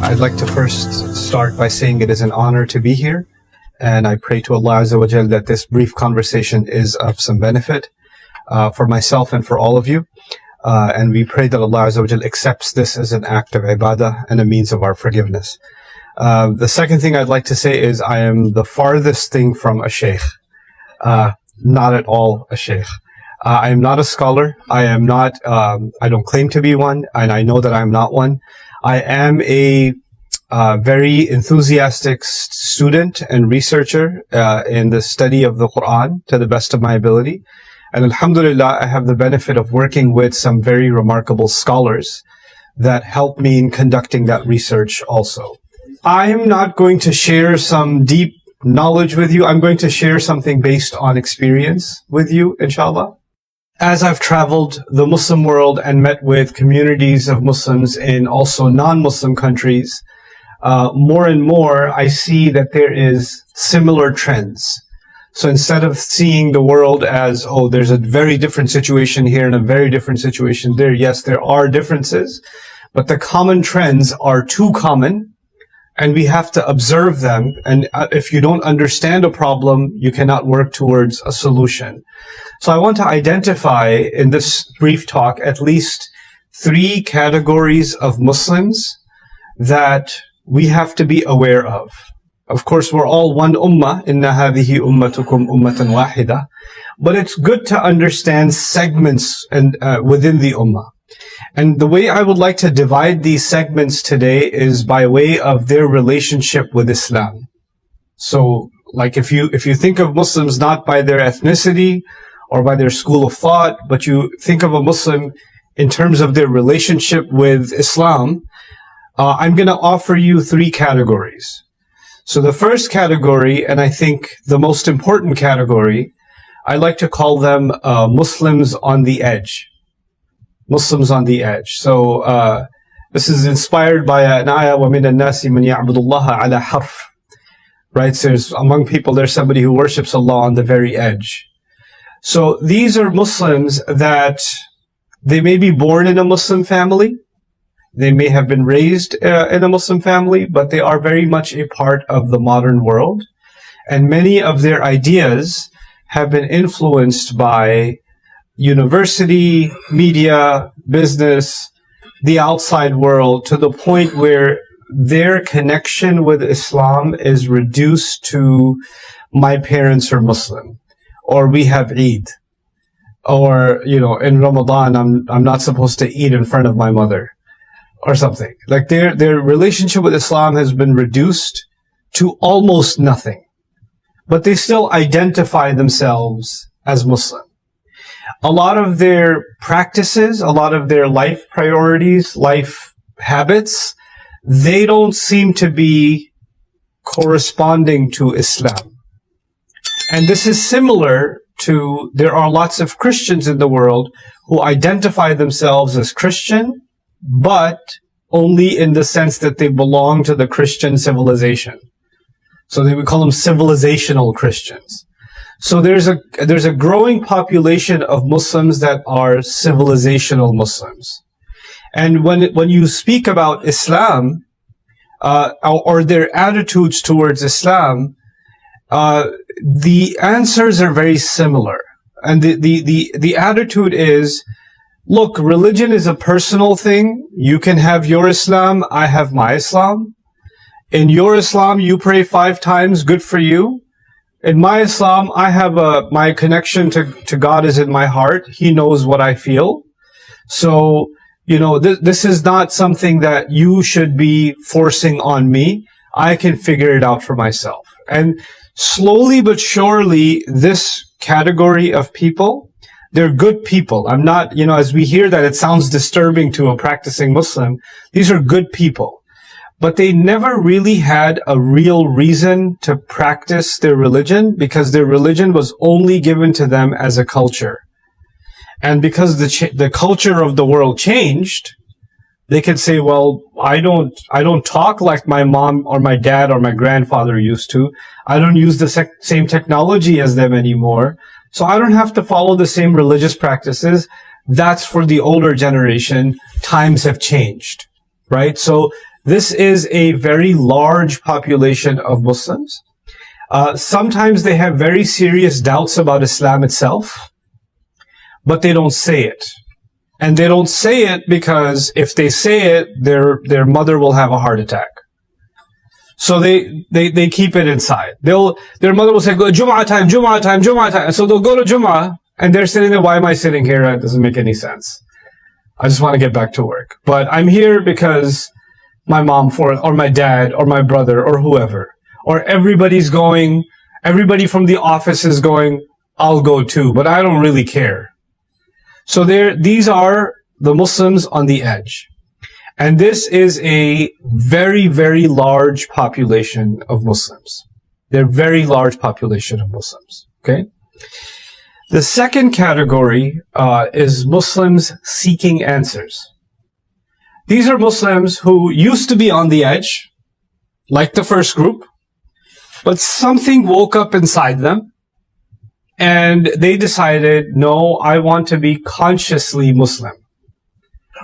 I'd like to first start by saying it is an honor to be here, and I pray to Allah Azza wa Jal that this brief conversation is of some benefit for myself and for all of you. And we pray that Allah Azza wa Jal accepts this as an act of ibadah and a means of our forgiveness. The second thing I'd like to say is I am the farthest thing from a sheikh. Not at all a sheikh. I am not a scholar. I don't claim to be one, and I know that I'm not one. I am a very enthusiastic student and researcher in the study of the Quran to the best of my ability. And alhamdulillah, I have the benefit of working with some very remarkable scholars that help me in conducting that research also. I'm not going to share some deep knowledge with you. I'm going to share something based on experience with you, inshallah. As I've traveled the Muslim world and met with communities of Muslims in also non-Muslim countries, more and more I see that there is similar trends. So instead of seeing the world as, oh, there's a very different situation here and a very different situation there, yes, there are differences, but the common trends are too common, and we have to observe them. And if you don't understand a problem, you cannot work towards a solution. So I want to identify in this brief talk at least 3 categories of Muslims that we have to be aware of. Of course, we're all one ummah. Inna hadhihi ummatukum ummatan wahida. But it's good to understand segments and within the ummah. And the way I would like to divide these segments today is by way of their relationship with Islam. So, like if you think of Muslims not by their ethnicity or by their school of thought, but you think of a Muslim in terms of their relationship with Islam, I'm going to offer you 3 categories. So the first category, and I think the most important category, I like to call them Muslims on the edge. Muslims on the edge. So this is inspired by an ayah, وَمِنَ النَّاسِ مَنْ يَعْبُدُ اللَّهَ عَلَى حَرْفٍ. Right? So among people, there's somebody who worships Allah on the very edge. So these are Muslims that they may be born in a Muslim family. They may have been raised in a Muslim family, but they are very much a part of the modern world. And many of their ideas have been influenced by university, media, business, the outside world, to the point where their connection with Islam is reduced to my parents are Muslim, or we have Eid, or, in Ramadan, I'm not supposed to eat in front of my mother, or something. Like their relationship with Islam has been reduced to almost nothing, but they still identify themselves as Muslim. A lot of their practices, a lot of their life priorities, life habits, they don't seem to be corresponding to Islam. And this is similar to, there are lots of Christians in the world who identify themselves as Christian, but only in the sense that they belong to the Christian civilization. So they would call them civilizational Christians. So there's a growing population of Muslims that are civilizational Muslims. And when you speak about Islam, or their attitudes towards Islam, the answers are very similar. And the attitude is, look, religion is a personal thing. You can have your Islam, I have my Islam. In your Islam, you pray 5 times, good for you. In my Islam, I have my connection to God is in my heart. He knows what I feel. So, this is not something that you should be forcing on me. I can figure it out for myself. And slowly but surely, this category of people, they're good people. I'm not, as we hear that, it sounds disturbing to a practicing Muslim. These are good people. But they never really had a real reason to practice their religion, because their religion was only given to them as a culture. And because the culture of the world changed, they could say, well, I don't talk like my mom or my dad or my grandfather used to. I don't use the same technology as them anymore. So I don't have to follow the same religious practices. That's for the older generation. Times have changed, right? So This is a very large population of Muslims. Sometimes they have very serious doubts about Islam itself, but they don't say it. And they don't say it because if they say it, their mother will have a heart attack. So they keep it inside. Their mother will say, go Jum'ah time, Jum'ah time, Jum'ah time. So they'll go to Jum'ah and they're sitting there, why am I sitting here? It doesn't make any sense. I just want to get back to work. But I'm here because my mom or my dad or my brother or whoever, or everybody's going, everybody from the office is going, I'll go too, but I don't really care. So these are the Muslims on the edge. And this is a very, very large population of Muslims. They're a very large population of Muslims. Okay? The second category is Muslims seeking answers. These are Muslims who used to be on the edge, like the first group, but something woke up inside them and they decided, no, I want to be consciously Muslim.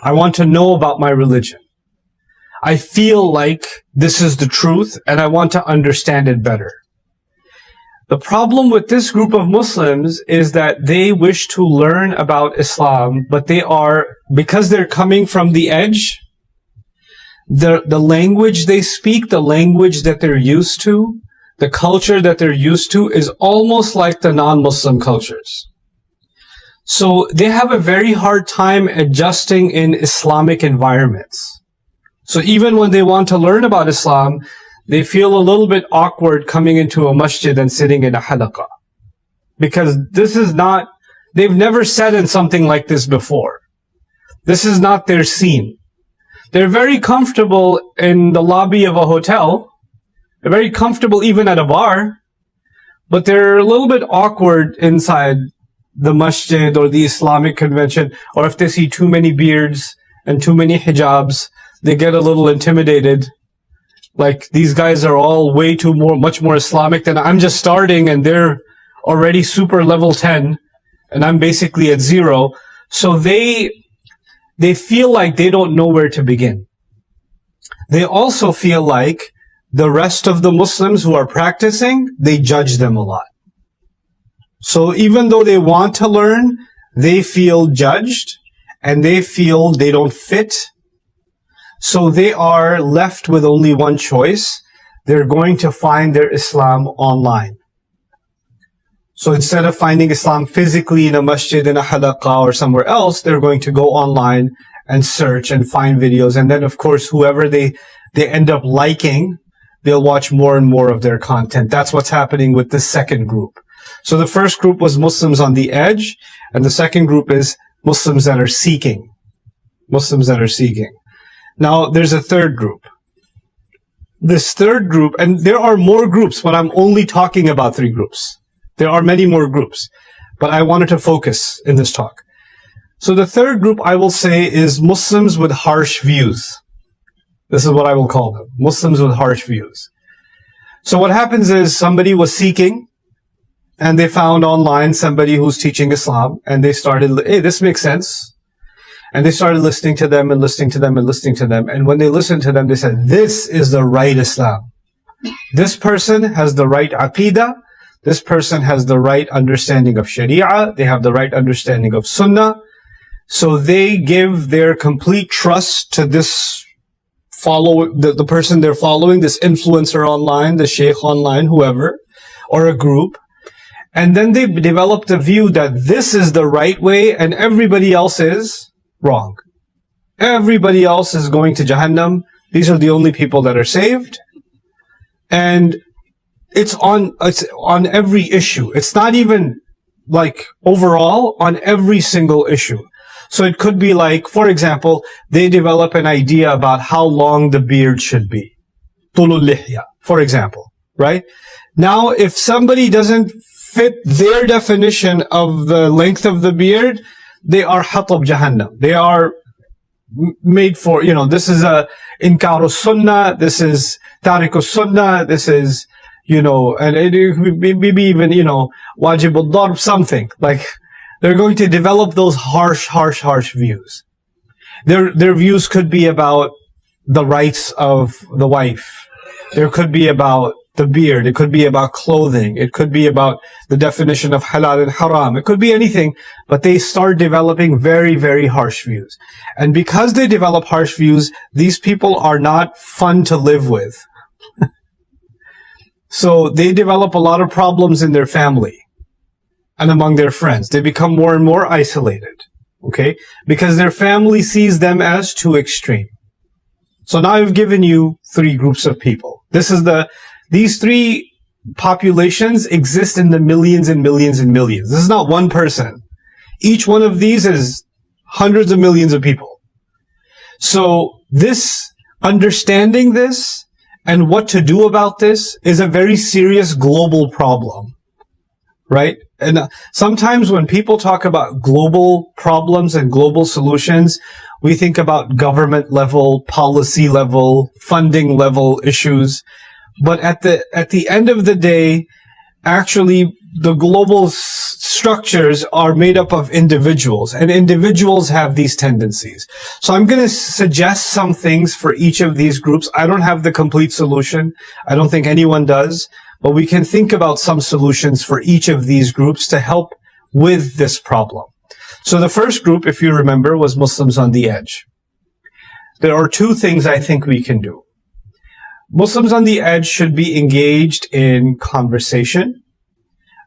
I want to know about my religion. I feel like this is the truth and I want to understand it better. The problem with this group of Muslims is that they wish to learn about Islam, but because they're coming from the edge, the language they speak, the language that they're used to, the culture that they're used to is almost like the non-Muslim cultures. So they have a very hard time adjusting in Islamic environments. So even when they want to learn about Islam, they feel a little bit awkward coming into a masjid and sitting in a halaqah. Because they've never sat in something like this before. This is not their scene. They're very comfortable in the lobby of a hotel. They're very comfortable even at a bar. But they're a little bit awkward inside the masjid or the Islamic convention. Or if they see too many beards and too many hijabs, they get a little intimidated. Like, these guys are all much more Islamic than I'm just starting and they're already super level 10 and I'm basically at 0. So they feel like they don't know where to begin. They also feel like the rest of the Muslims who are practicing, they judge them a lot. So even though they want to learn, they feel judged and they feel they don't fit. So they are left with only one choice. They're going to find their Islam online. So instead of finding Islam physically in a masjid, in a halaqah or somewhere else, they're going to go online and search and find videos. And then, of course, whoever they end up liking, they'll watch more and more of their content. That's what's happening with the second group. So the first group was Muslims on the edge, and the second group is Muslims that are seeking. Muslims that are seeking. Now, there's a third group. This third group, and there are more groups, but I'm only talking about 3 groups. There are many more groups, but I wanted to focus in this talk. So the third group, I will say, is Muslims with harsh views. This is what I will call them. Muslims with harsh views. So what happens is somebody was seeking, and they found online somebody who's teaching Islam, and they started, hey, this makes sense. And they started listening to them and listening to them and listening to them. And when they listened to them, they said, this is the right Islam. This person has the right aqidah. This person has the right understanding of Sharia. They have the right understanding of Sunnah. So they give their complete trust to this the person they're following, this influencer online, the sheikh online, whoever, or a group. And then they developed a view that this is the right way and everybody else is wrong. Everybody else is going to Jahannam. These are the only people that are saved. And it's on every issue. It's not even like overall, on every single issue. So it could be like, for example, they develop an idea about how long the beard should be. Tulul lihya, for example, right? Now, if somebody doesn't fit their definition of the length of the beard, they are hatab Jahannam. They are made for, this is a inkaru sunnah, this is tariqus sunnah, this is, and maybe even, wajib al-darb, something. Like, they're going to develop those harsh views. Their views could be about the rights of the wife. There could be about the beard. It could be about clothing. It could be about the definition of halal and haram. It could be anything, but they start developing very, very harsh views. And because they develop harsh views, these people are not fun to live with. So they develop a lot of problems in their family and among their friends. They become more and more isolated, okay? Because their family sees them as too extreme. So now I've given you 3 groups of people. These 3 populations exist in the millions and millions and millions. This is not one person. Each one of these is hundreds of millions of people. So understanding this and what to do about this is a very serious global problem, right? And sometimes when people talk about global problems and global solutions, we think about government level, policy level, funding level issues. But at the end of the day, actually, the global structures are made up of individuals, and individuals have these tendencies. So I'm going to suggest some things for each of these groups. I don't have the complete solution. I don't think anyone does, but we can think about some solutions for each of these groups to help with this problem. So the first group, if you remember, was Muslims on the edge. There are 2 things I think we can do. Muslims on the edge should be engaged in conversation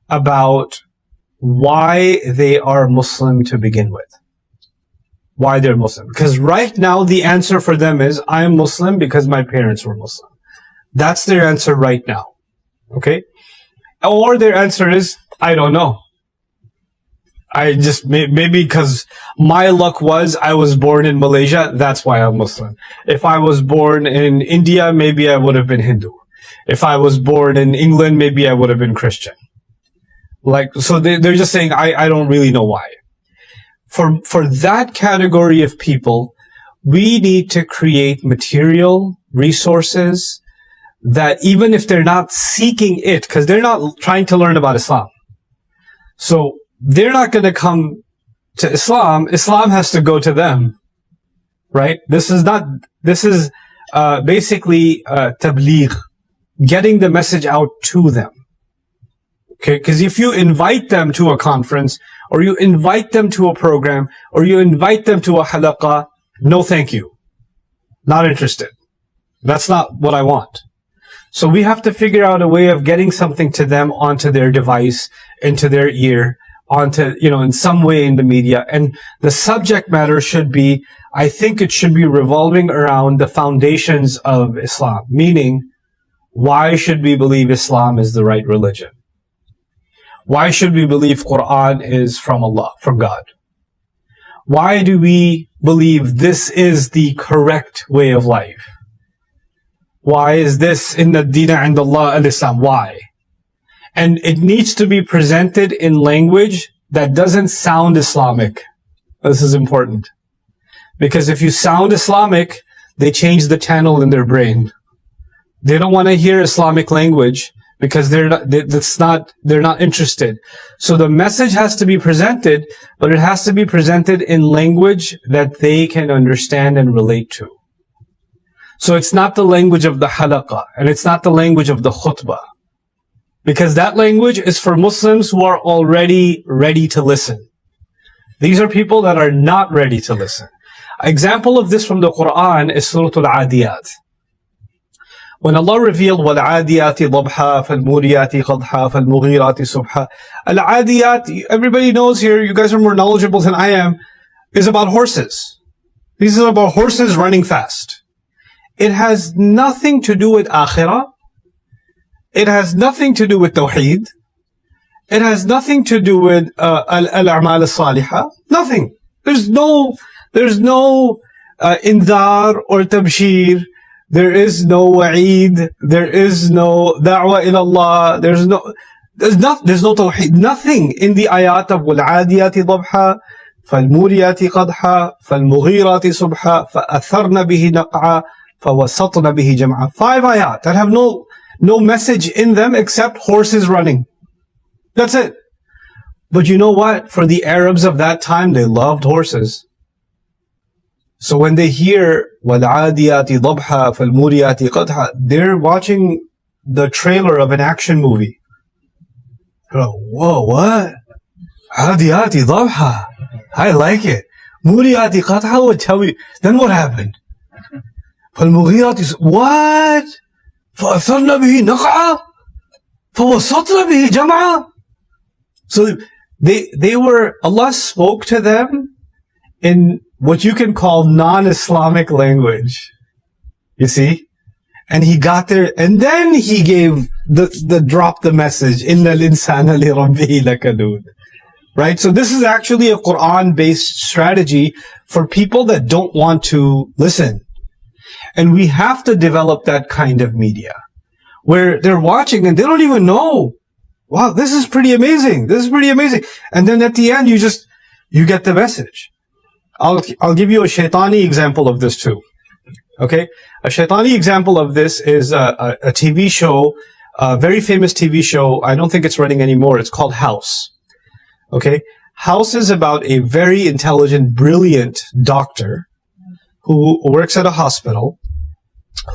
about why they are Muslim to begin with. Why they're Muslim. Because right now the answer for them is, I am Muslim because my parents were Muslim. That's their answer right now. Okay? Or their answer is, I don't know. Maybe because my luck was I was born in Malaysia, that's why I'm Muslim. If I was born in India, maybe I would have been Hindu. If I was born in England, maybe I would have been Christian. So they're just saying, I don't really know why. For that category of people, we need to create material resources that even if they're not seeking it, because they're not trying to learn about Islam. So they're not going to come to Islam. Islam has to go to them, right? This is basically tabligh, getting the message out to them. Okay, because if you invite them to a conference, or you invite them to a program, or you invite them to a halaqah, no thank you. Not interested. That's not what I want. So we have to figure out a way of getting something to them onto their device, into their ear, onto, in some way in the media. And the subject matter I think it should be revolving around the foundations of Islam. Meaning, why should we believe Islam is the right religion? Why should we believe Quran is from Allah, from God? Why do we believe this is the correct way of life? Why is this in the Dina and Allah al-Islam? Why? And it needs to be presented in language that doesn't sound Islamic. This is important. Because if you sound Islamic, they change the channel in their brain. They don't want to hear Islamic language because they're not interested. So the message has to be presented, but it has to be presented in language that they can understand and relate to. So it's not the language of the halaqah, and it's not the language of the khutbah. Because that language is for Muslims who are already ready to listen. These are people that are not ready to listen. An example of this from the Quran is Surah Al-Adiyat. When Allah revealed وَالْعَادِيَاتِ ضَبْحًا فَالْمُورِيَاتِ قَدْحًا فَالْمُغِيرَاتِ صُبْحًا. Al-Adiyat, everybody knows here, you guys are more knowledgeable than I am, is about horses. This is about horses running fast. It has nothing to do with akhirah. It has nothing to do with tawheed. It has nothing to do with al-a'mal al-salihah. Nothing. There's no indar or tabshir. There is no wa'id. There is no da'wah ila Allah. There's no tawheed. Nothing in the ayat of wal-'adiyati dhabha, fal-muriyati qadha, fal-mughirati subha, fa'atharna bihi naq'a, fawasatna bihi jam'a. 5 ayat that have no message in them except horses running. That's it. But you know what? For the Arabs of that time, they loved horses. So when they hear وَالْعَادِيَاتِ ضَبْحًا فَالْمُورِيَاتِ قَدْحًا, they're watching the trailer of an action movie. Oh, whoa, what? عَادِيَاتِ ضَبْحًا. I like it. مُورِيَاتِ قَدْحًا would tell me, then what happened? فَالْمُغِيرَاتِ, what? فَأَثَرْنَ بِهِ نَقْعًا فَوَسَطْنَ بِهِ جَمْعًا. So they were, Allah spoke to them in what you can call non-Islamic language. You see? And he got there, and then he gave dropped the message, إِنَّ الْإِنسَانَ لِرَبِّهِ لَكَنُودٌ. Right? So this is actually a Quran-based strategy for people that don't want to listen. And we have to develop that kind of media where they're watching and they don't even know. Wow, this is pretty amazing. This is pretty amazing. And then at the end, you get the message. I'll give you a shaitani example of this too. Okay? A shaitani example of this is a TV show, a very famous TV show. I don't think it's running anymore. It's called House. Okay? House is about a very intelligent, brilliant doctor who works at a hospital,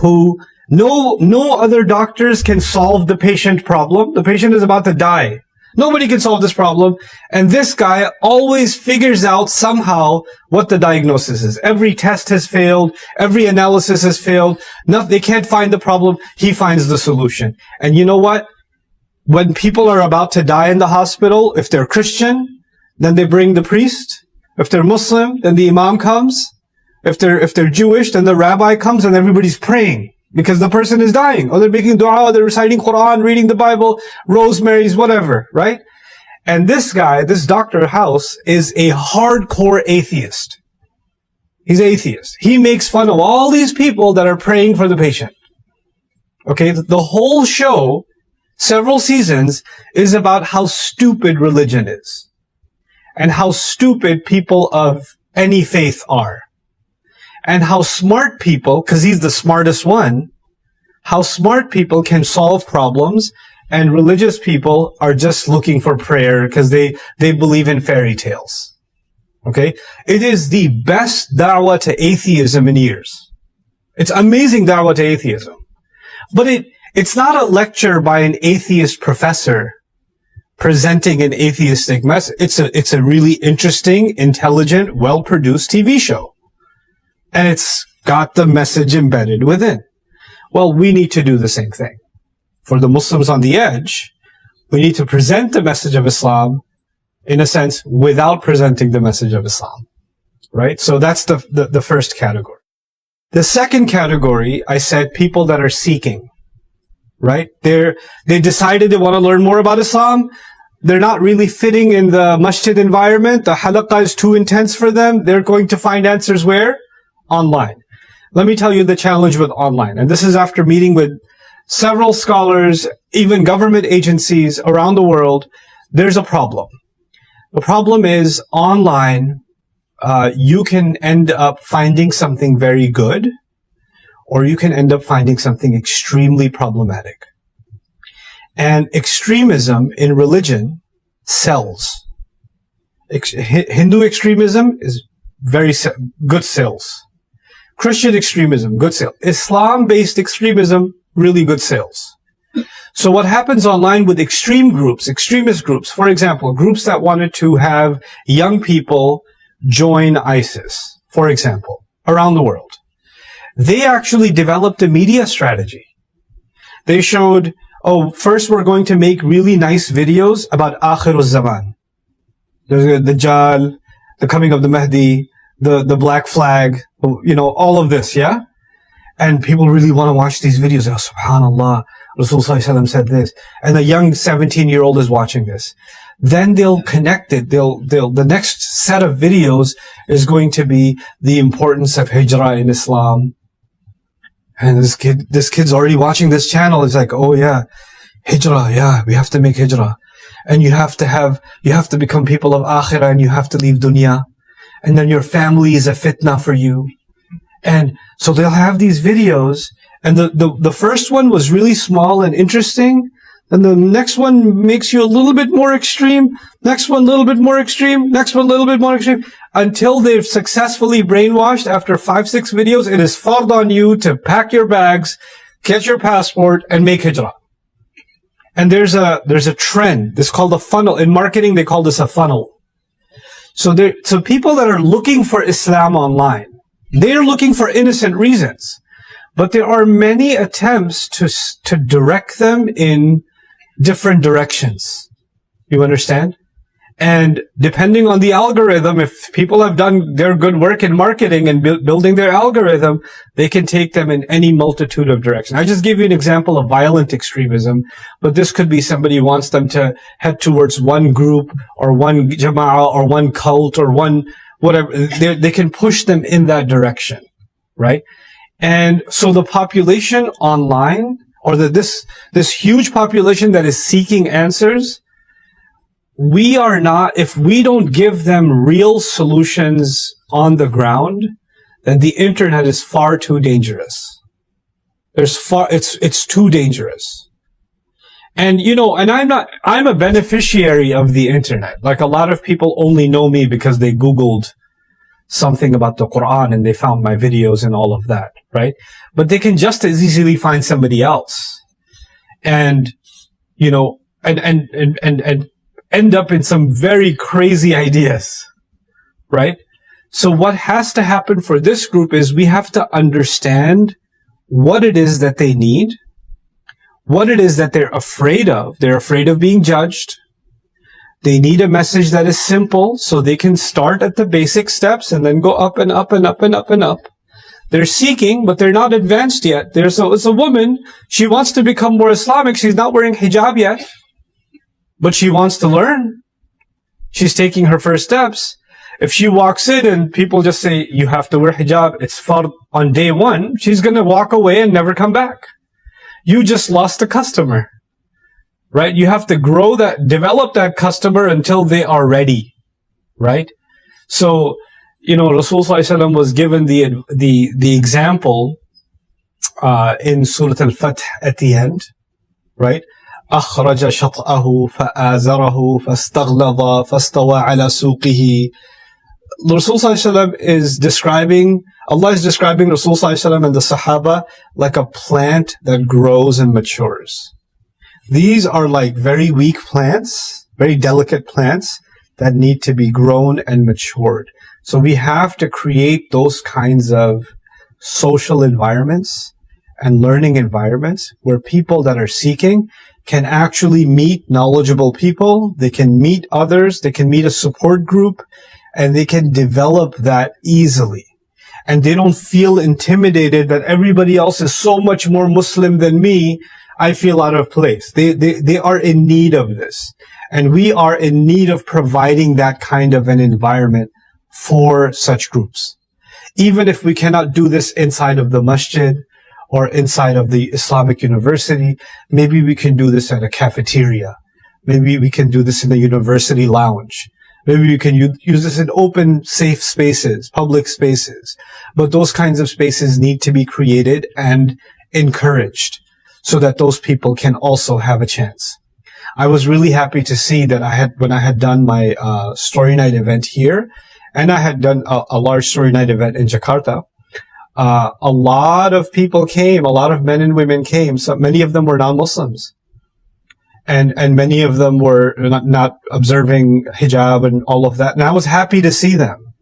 who no other doctors can solve the patient problem. The patient is about to die. Nobody can solve this problem. And this guy always figures out somehow what the diagnosis is. Every test has failed. Every analysis has failed. They can't find the problem. He finds the solution. And you know what? When people are about to die in the hospital, if they're Christian, then they bring the priest. If they're Muslim, then the imam comes. If they're Jewish, then the rabbi comes and everybody's praying because the person is dying. Or they're making dua, or they're reciting Quran, reading the Bible, rosemaries, whatever, right? And this guy, this Dr. House, is a hardcore atheist. He's atheist. He makes fun of all these people that are praying for the patient. Okay, the whole show, several seasons, is about how stupid religion is. And how stupid people of any faith are. And how smart people, because he's the smartest one, how smart people can solve problems, and religious people are just looking for prayer because they believe in fairy tales. Okay? It is the best da'wah to atheism in years. It's amazing da'wah to atheism. But it's not a lecture by an atheist professor presenting an atheistic message. It's a really interesting, intelligent, well-produced TV show. And it's got the message embedded within. Well, we need to do the same thing. For the Muslims on the edge, we need to present the message of Islam, in a sense, without presenting the message of Islam. Right? So that's the first category. The second category, I said people that are seeking. Right? They decided they want to learn more about Islam. They're not really fitting in the masjid environment. The halaqah is too intense for them. They're going to find answers where? Online. Let me tell you the challenge with online. And this is after meeting with several scholars, even government agencies around the world. There's a problem. The problem is online, you can end up finding something very good, or you can end up finding something extremely problematic. And extremism in religion sells. Hindu extremism is very good sales. Christian extremism, good sales. Islam-based extremism, really good sales. So what happens online with extreme groups, extremist groups, for example, groups that wanted to have young people join ISIS, for example, around the world, they actually developed a media strategy. They showed, first we're going to make really nice videos about Akhirul Zaman. There's the Dajjal, the coming of the Mahdi, the black flag, all of this, yeah? And people really want to watch these videos. Oh, subhanallah, Rasulullah said this. And a young 17-year-old is watching this. Then they'll connect it. The next set of videos is going to be the importance of hijrah in Islam. And this kid's already watching this channel. It's like, oh yeah, hijrah, yeah, we have to make hijrah. And you have to become people of akhirah, and you have to leave dunya. And then your family is a fitna for you. And so they'll have these videos, and the first one was really small and interesting. And the next one makes you a little bit more extreme. Next one, a little bit more extreme. Next one, a little bit more extreme. Until they've successfully brainwashed after 5-6 videos, it is fard on you to pack your bags, get your passport, and make hijrah. And there's a trend. This is called a funnel. In marketing, they call this a funnel. So people that are looking for Islam online, they're looking for innocent reasons. But there are many attempts to direct them in different directions. You understand? And depending on the algorithm, if people have done their good work in marketing and building their algorithm, they can take them in any multitude of directions. I just gave you an example of violent extremism, but this could be somebody who wants them to head towards one group or one jama'ah or one cult or one whatever. They can push them in that direction, right? And so the population online, or this huge population that is seeking answers, if we don't give them real solutions on the ground, then the internet is far too dangerous. It's too dangerous. And, I'm a beneficiary of the internet. Like, a lot of people only know me because they Googled something about the Quran and they found my videos and all of that, right? But they can just as easily find somebody else and end up in some very crazy ideas, right? So what has to happen for this group is we have to understand what it is that they need, what it is that they're afraid of. They're afraid of being judged. They need a message that is simple so they can start at the basic steps and then go up and up and up and up and up. They're seeking, but they're not advanced yet. It's a woman. She wants to become more Islamic. She's not wearing hijab yet, but she wants to learn. She's taking her first steps. If she walks in and people just say, you have to wear hijab, it's fard on day one, she's going to walk away and never come back. You just lost a customer, right? You have to develop that customer until they are ready, right? So, Rasul Sallallahu Alaihi Wasallam was given the example, in Surah Al-Fath at the end, right? أخرج شطأه فآزره فاستغلظ فاستوى على سوقه. Rasul Sallallahu Alaihi Wasallam is describing Rasul Sallallahu Alaihi Wasallam and the Sahaba like a plant that grows and matures. These are like very weak plants, very delicate plants that need to be grown and matured. So we have to create those kinds of social environments and learning environments where people that are seeking can actually meet knowledgeable people, they can meet others, they can meet a support group, and they can develop that easily. And they don't feel intimidated that everybody else is so much more Muslim than me, I feel out of place. They are in need of this. And we are in need of providing that kind of an environment for such groups. Even if we cannot do this inside of the masjid or inside of the Islamic university, maybe we can do this at a cafeteria. Maybe we can do this in a university lounge. Maybe we can use this in open, safe spaces, public spaces. But those kinds of spaces need to be created and encouraged so that those people can also have a chance. I was really happy to see that when I had done my story night event here, and I had done a large story night event in Jakarta, a lot of people came, a lot of men and women came. So many of them were non-Muslims. And many of them were not observing hijab and all of that. And I was happy to see them.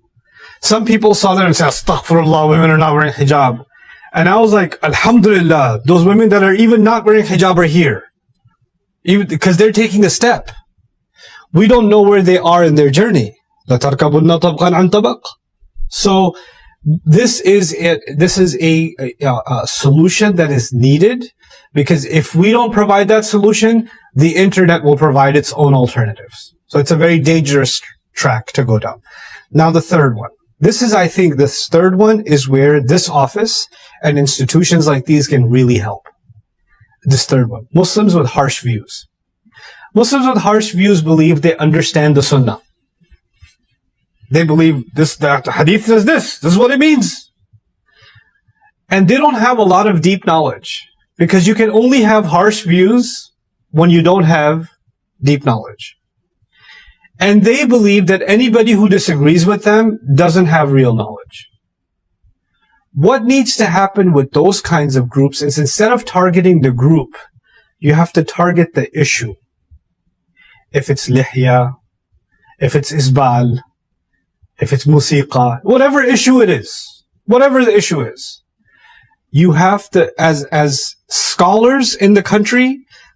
Some people saw that and said, astaghfirullah, women are not wearing hijab. And I was like, alhamdulillah, those women that are even not wearing hijab are here. Even because they're taking a step. We don't know where they are in their journey. So this is a solution that is needed, because if we don't provide that solution, the internet will provide its own alternatives. So it's a very dangerous track to go down. Now the third one. I think this third one is where this office and institutions like these can really help. This third one. Muslims with harsh views. Muslims with harsh views believe they understand the Sunnah. They believe that hadith says this is what it means. And they don't have a lot of deep knowledge, because you can only have harsh views when you don't have deep knowledge. And they believe that anybody who disagrees with them doesn't have real knowledge. What needs to happen with those kinds of groups is, instead of targeting the group, you have to target the issue. If it's lihya, if it's isbal, if it's musiqa, whatever issue it is, whatever the issue is, you have to, as scholars in the country,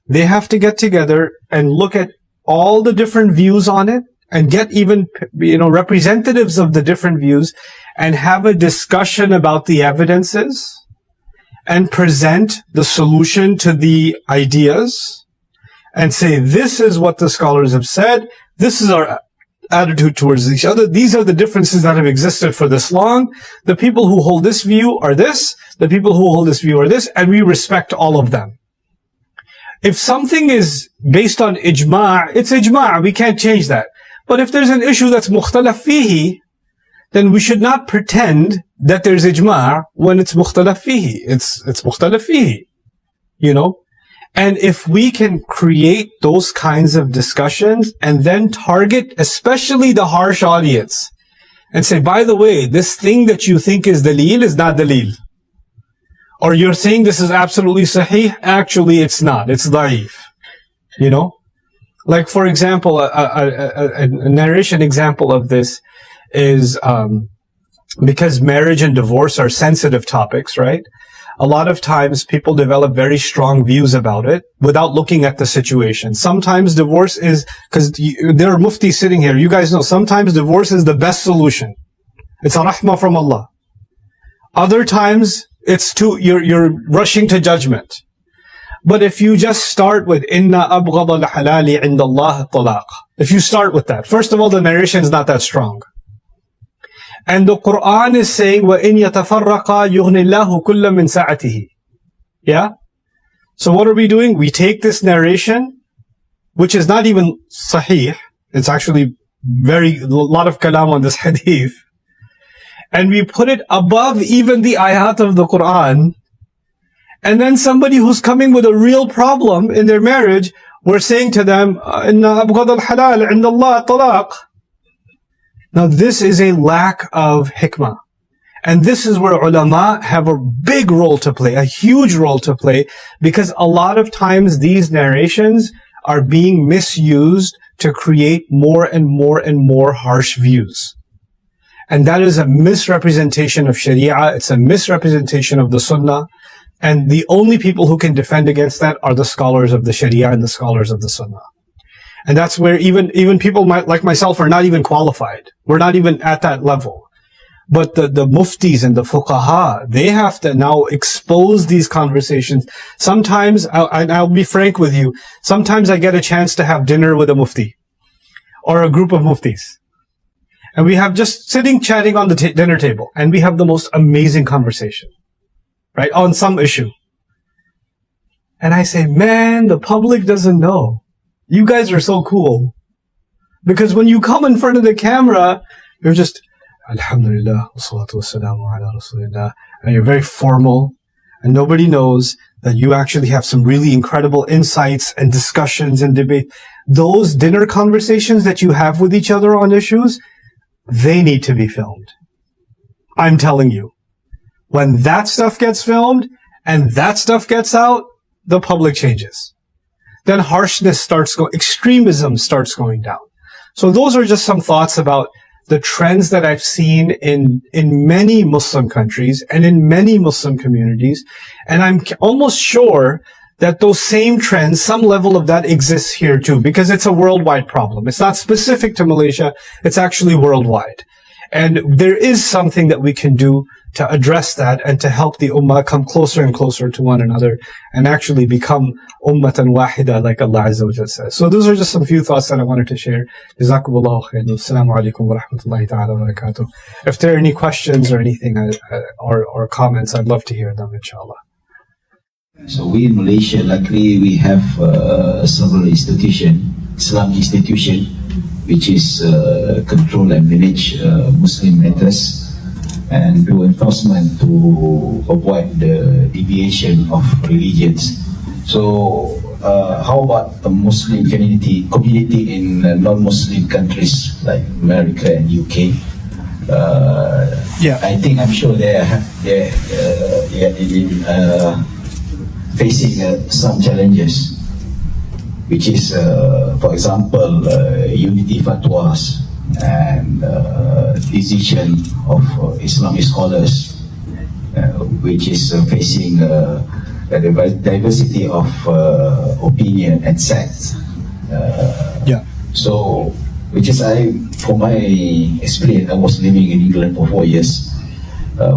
they have to get together and look at all the different views on it, and get even, representatives of the different views, and have a discussion about the evidences, and present the solution to the ideas, and say, this is what the scholars have said, this is our attitude towards each other, these are the differences that have existed for this long, the people who hold this view are this, the people who hold this view are this, and we respect all of them. If something is based on ijma', it's ijma', we can't change that. But if there's an issue that's mukhtalaf fihi, then we should not pretend that there's ijma' when it's mukhtalaf fihi. It's mukhtalaf fihi, And if we can create those kinds of discussions and then target especially the harsh audience and say, by the way, this thing that you think is daleel is not daleel. Or you're saying this is absolutely sahih, actually it's not, it's da'if. Like, for example, a narration example of this is, because marriage and divorce are sensitive topics, right? A lot of times people develop very strong views about it without looking at the situation. Sometimes divorce is, because there are muftis sitting here, you guys know, sometimes divorce is the best solution. It's a rahmah from Allah. Other times, you're rushing to judgment. But if you just start with inna abghada al-halali inda Allah talaq, if you start with that, first of all, the narration is not that strong. And the Quran is saying, وَإِن يَتَفَرَّقَا يُغْنِ اللَّهُ كُلًّا مِنْ سَعَتِهِ. Yeah? So what are we doing? We take this narration, which is not even sahih, it's actually a lot of kalam on this hadith, and we put it above even the ayat of the Quran. And then somebody who's coming with a real problem in their marriage, we're saying to them, Inna abghad al-halal inda Allah talaq. Now this is a lack of hikmah. And this is where ulama have a big role to play, a huge role to play, because a lot of times these narrations are being misused to create more and more and more harsh views. And that is a misrepresentation of Sharia. It's a misrepresentation of the Sunnah. And the only people who can defend against that are the scholars of the Sharia and the scholars of the Sunnah. And that's where even people like myself are not even qualified. We're not even at that level. But the muftis and the fuqaha, they have to now expose these conversations. Sometimes, I'll be frank with you, sometimes I get a chance to have dinner with a mufti or a group of muftis. And we have just chatting on the dinner table, and we have the most amazing conversation, right, on some issue. And I say, man, the public doesn't know. You guys are so cool. Because when you come in front of the camera, you're just, Alhamdulillah, wassalatu wassalamu ala rasulillah, and you're very formal, and nobody knows that you actually have some really incredible insights and discussions and debate. Those dinner conversations that you have with each other on issues, they need to be filmed. I'm telling you. When that stuff gets filmed and that stuff gets out, the public changes. Then harshness extremism starts going down. So those are just some thoughts about the trends that I've seen in many Muslim countries and in many Muslim communities. And I'm almost sure that those same trends, some level of that exists here too, because it's a worldwide problem. It's not specific to Malaysia. It's actually worldwide. And there is something that we can do to address that and to help the ummah come closer and closer to one another and actually become ummatan wahida, like Allah Azza wa Jalla says. So those are just some few thoughts that I wanted to share. Jazakumullahu khairan. Assalamu alaikum wa rahmatullahi ta'ala wa barakatuh. If there are any questions or anything or comments, I'd love to hear them, inshallah. So we in Malaysia, luckily we have several Islamic institution, which is control and manage Muslim matters and do enforcement to avoid the deviation of religions. So how about the Muslim community in non-Muslim countries like America and UK? Yeah. I think I'm sure they're facing some challenges, which is, for example, unity fatwas and decision of Islamic scholars, which is facing the diversity of opinion and sects. Yeah. So, which is from my experience, I was living in England for 4 years.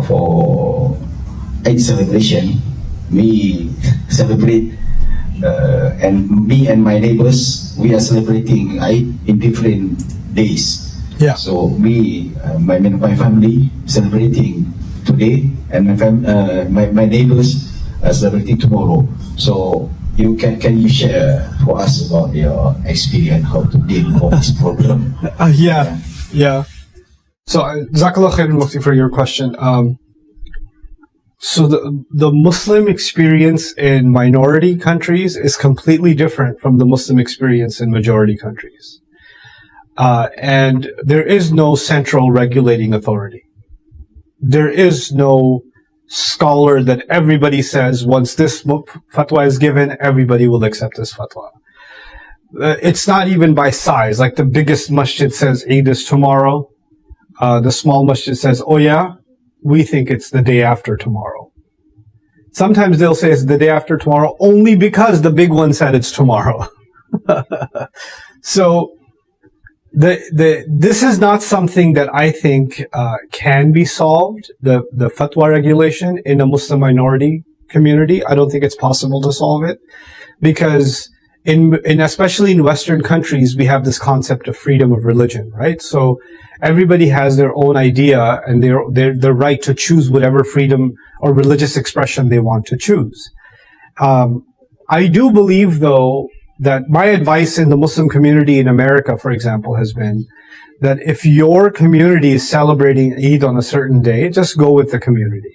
For Eid celebration, we celebrate, and me and my neighbors, we are celebrating Eid in different days. Yeah. So my family celebrating today, and my neighbors are celebrating tomorrow. So can you share for us about your experience, how to deal with this problem? Yeah. So, Jazakallah khairan Mufti for your question. So the Muslim experience in minority countries is completely different from the Muslim experience in majority countries. And there is no central regulating authority. There is no scholar that everybody says once this fatwa is given, everybody will accept this fatwa. It's not even by size. Like the biggest masjid says Eid is tomorrow. The small masjid says, oh yeah, we think it's the day after tomorrow. Sometimes they'll say it's the day after tomorrow only because the big one said it's tomorrow. So this is not something that I think can be solved, the fatwa regulation in a Muslim minority community. I don't think it's possible to solve it because especially in Western countries, we have this concept of freedom of religion, right? So everybody has their own idea and their right to choose whatever freedom or religious expression they want to choose. I do believe, though, that my advice in the Muslim community in America, for example, has been that if your community is celebrating Eid on a certain day, just go with the community.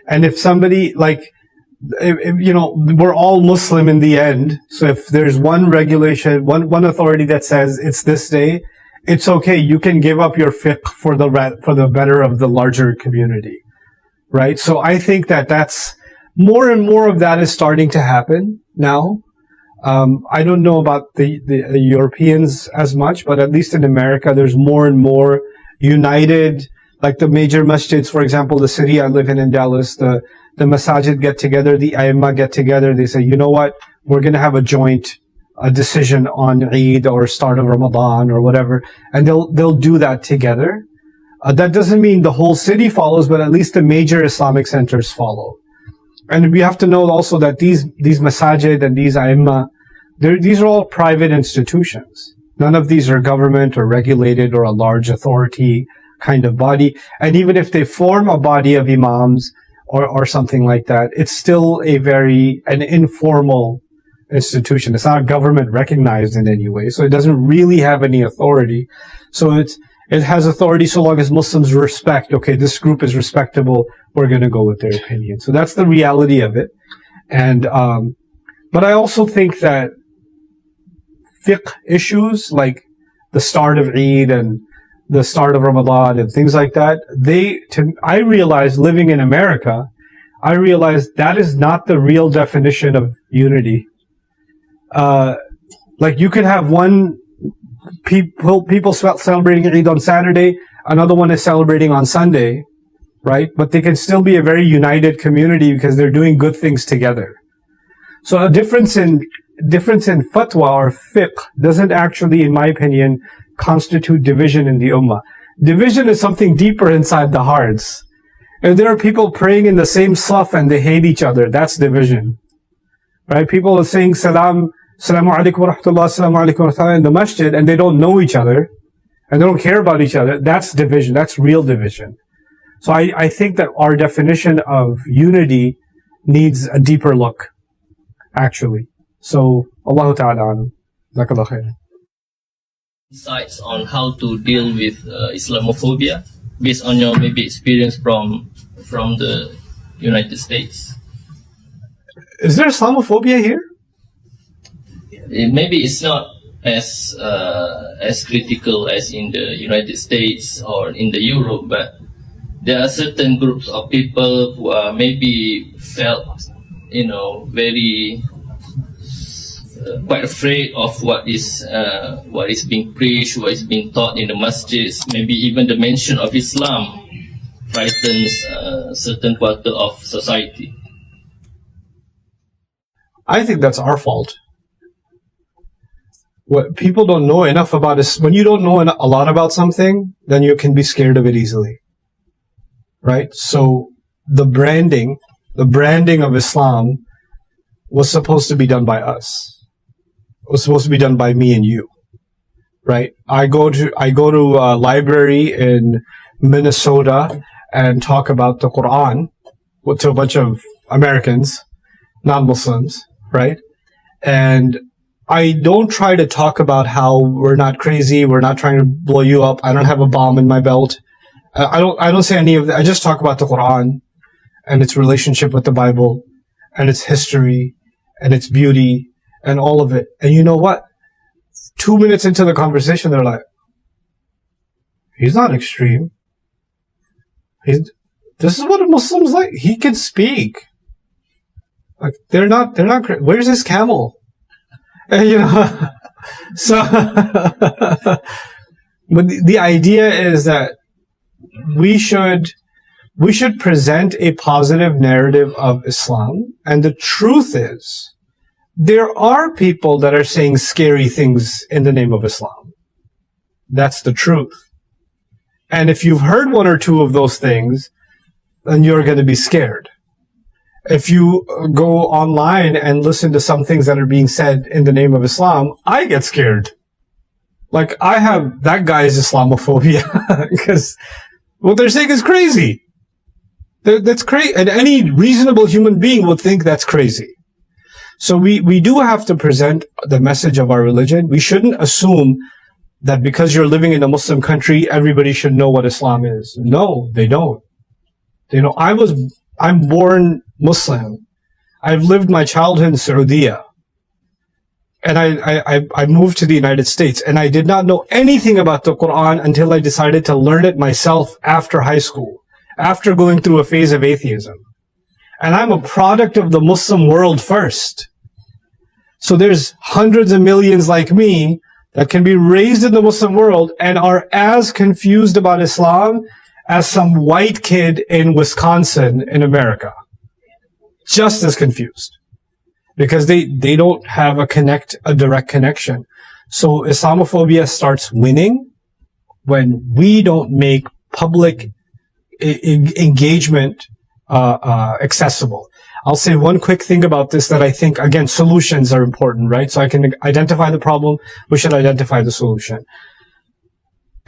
And if somebody, we're all Muslim in the end, so if there's one regulation, one authority that says it's this day, it's okay. You can give up your fiqh for the better of the larger community, right? So I think that's more and more of that is starting to happen now. I don't know about the Europeans as much, but at least in America, there's more and more united, like the major masjids, for example, the city I live in Dallas, the masajid get together, the aimma get together, they say, you know what, we're going to have a joint decision on Eid or start of Ramadan or whatever, and they'll do that together. That doesn't mean the whole city follows, but at least the major Islamic centers follow. And we have to know also that these masajid and these aimma, these are all private institutions. None of these are government or regulated or a large authority kind of body. And even if they form a body of imams or something like that, it's still an informal institution. It's not government recognized in any way. So it doesn't really have any authority. So it has authority so long as Muslims respect, okay, this group is respectable, we're going to go with their opinion. So that's the reality of it. And, but I also think that fiqh issues like the start of Eid and the start of Ramadan and things like that, I realized living in America, I realized that is not the real definition of unity. Like you could have one people celebrating Eid on Saturday, another one is celebrating on Sunday, right? But they can still be a very united community because they're doing good things together. So a difference in fatwa or fiqh doesn't actually, in my opinion, constitute division in the ummah. Division is something deeper inside the hearts. If there are people praying in the same saf and they hate each other, that's division. Right? People are saying Salamu alaikum wa rahmatullah, Salamu alaikum wa rahmatullah in the masjid and they don't know each other and they don't care about each other. That's division. That's real division. So I think that our definition of unity needs a deeper look, actually. So, Allahu Ta'ala, Jazakallah khair. Insights on how to deal with Islamophobia based on your maybe experience from the United States. Is there Islamophobia here? maybe it's not as critical as in the United States or in the Europe, but there are certain groups of people who are maybe felt, very quite afraid of what is being preached, what is being taught in the masjids. Maybe even the mention of Islam frightens certain quarter of society. I think that's our fault. What people don't know enough about is when you don't know a lot about something, then you can be scared of it easily, right? So the branding of Islam was supposed to be done by us. It was supposed to be done by me and you, right? I go to a library in Minnesota and talk about the Quran to a bunch of Americans, non-Muslims, right? And I don't try to talk about how we're not crazy, we're not trying to blow you up, I don't have a bomb in my belt. I don't say any of that. I just talk about the Quran and its relationship with the Bible and its history and its beauty and all of it. And you know what? 2 minutes into the conversation, they're like, he's not extreme. This is what a Muslim's like. He can speak. Like, they're not, where's his camel? And, so, but the idea is that we should present a positive narrative of Islam. And the truth is, there are people that are saying scary things in the name of Islam. That's the truth. And if you've heard one or two of those things, then you're going to be scared. If you go online and listen to some things that are being said in the name of Islam, I get scared. Like, I have that guy's Islamophobia because what they're saying is crazy. That's crazy. And any reasonable human being would think that's crazy. So we do have to present the message of our religion. We shouldn't assume that because you're living in a Muslim country, everybody should know what Islam is. No, they don't. I'm born Muslim. I've lived my childhood in Saudi. And I moved to the United States, and I did not know anything about the Quran until I decided to learn it myself after high school, after going through a phase of atheism. And I'm a product of the Muslim world first. So there's hundreds of millions like me that can be raised in the Muslim world and are as confused about Islam as some white kid in Wisconsin in America. Just as confused. Because they don't have a direct connection. So Islamophobia starts winning when we don't make public engagement accessible. I'll say one quick thing about this that I think, again, solutions are important, right? So I can identify the problem, we should identify the solution.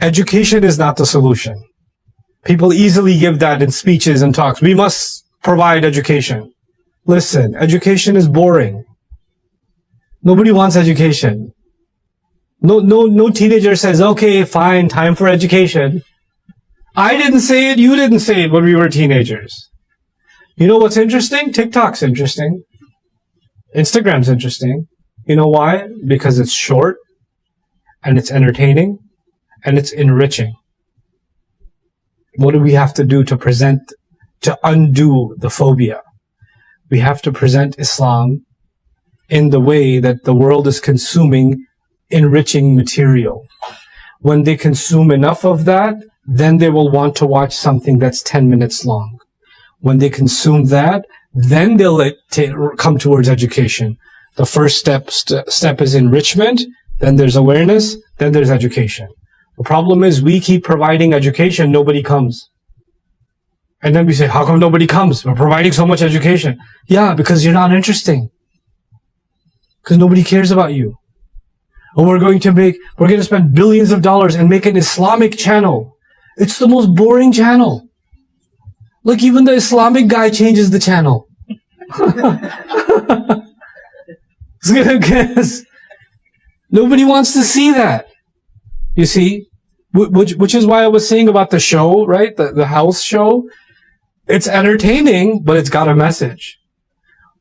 Education is not the solution. People easily give that in speeches and talks. We must provide education. Listen, education is boring. Nobody wants education. No teenager says, okay, fine, time for education. I didn't say it, you didn't say it when we were teenagers. You know what's interesting? TikTok's interesting. Instagram's interesting. You know why? Because it's short, and it's entertaining, and it's enriching. What do we have to do to undo the phobia? We have to present Islam in the way that the world is consuming enriching material. When they consume enough of that, then they will want to watch something that's 10 minutes long. When they consume that, then they'll come towards education. The first step is enrichment, then there's awareness, then there's education. The problem is we keep providing education, nobody comes. And then we say, how come nobody comes? We're providing so much education. Yeah, because you're not interesting. Because nobody cares about you. And we're going to spend billions of dollars and make an Islamic channel. It's the most boring channel. Look, even the Islamic guy changes the channel. Because nobody wants to see that. You see? Which is why I was saying about the show, right? The house show. It's entertaining, but it's got a message.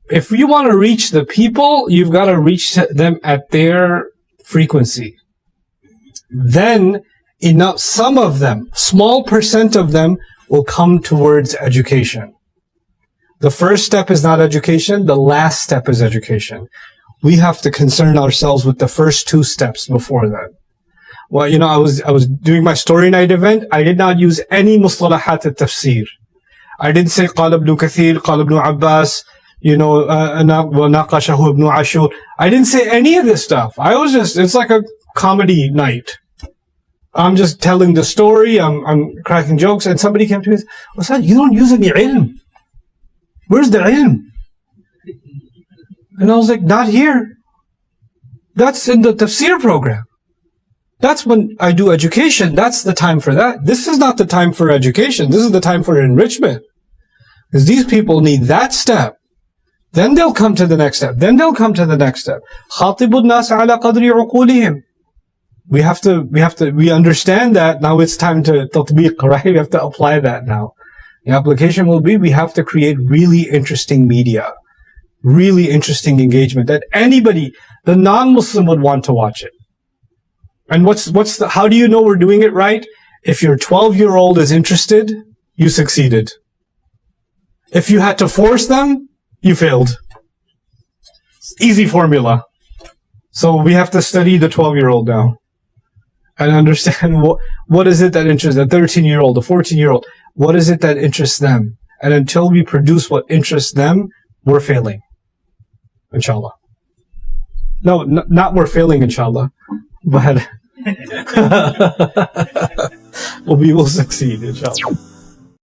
if you want to reach the people, you've got to reach them at their frequency. Then some of them, small percent of them, will come towards education. The first step is not education. The last step is education. We have to concern ourselves with the first two steps before that. Well, I was doing my story night event. I did not use any mustalahat al-tafsir. I didn't say قال ابن كثير, قال ابن عباس, وناقشه ابن عاشور. I didn't say any of this stuff. It's like a comedy night. I'm just telling the story. I'm cracking jokes. And somebody came to me and said, Ustad, you don't use any ilm. Where's the ilm? And I was like, not here. That's in the tafsir program. That's when I do education. That's the time for that. This is not the time for education. This is the time for enrichment. Because these people need that step. Then they'll come to the next step. Then they'll come to the next step. خَاطِبُ النَّاسَ عَلَى قَدْرِ عُقُولِهِمْ. We understand that. Now it's time to tatbiq, right? We have to apply that now. The application will be, we have to create really interesting media. Really interesting engagement that anybody, the non-Muslim, would want to watch it. And how do you know we're doing it right? If your 12-year-old is interested, you succeeded. If you had to force them, you failed. Easy formula. So we have to study the 12-year-old now and understand what is it that interests the 13-year-old, the 14-year-old. What is it that interests them? And until we produce what interests them, we're failing. Inshallah. No, not we're failing, inshallah. But we will succeed, inshallah.